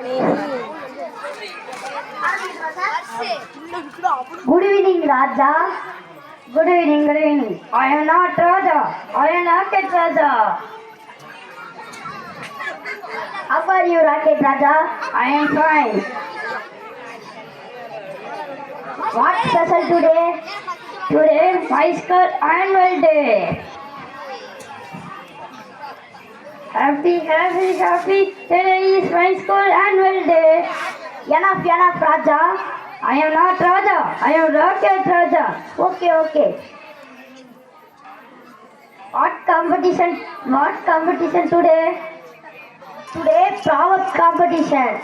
Good evening, Raja. Good evening, good evening. I am not Raja. I am Rocket Raja. How are you, Rocket Raja? I am fine. What special today? Today, my school annual day. Happy, happy, happy. Today is my school annual day. Enough, enough, Raja. I am not Raja. I am Rocket Raja. Okay, okay. What competition? What competition today? Today, proverbs competition.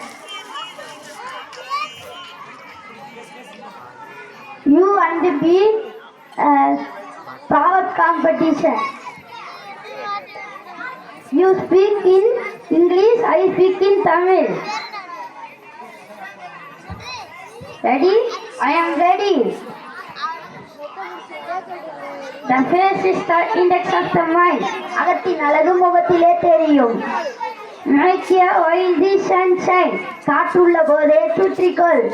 You and me, proverbs competition. You speak in English, I speak in Tamil. Ready? I am ready. The face is the index of the mind. அகத்தின் அழகு முகத்திலே தெரியும். Make a while the sunshine. காற்றுள்ள போதே சுற்றிக்கொள்.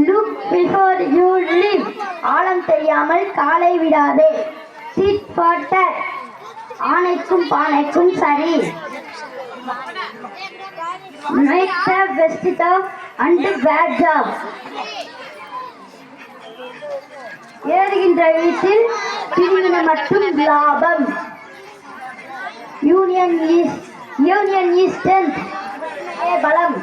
Look before you live. ஆழம் தெரியாமல் காலை விடாதே. Tit for tat. ஆணைக்கும் பானைக்கும் சரி. Make the best of and bad job. ஏறுகின்ற வீட்டில் பிரிவினை மட்டும் லாபம். Union is strength. பலம்.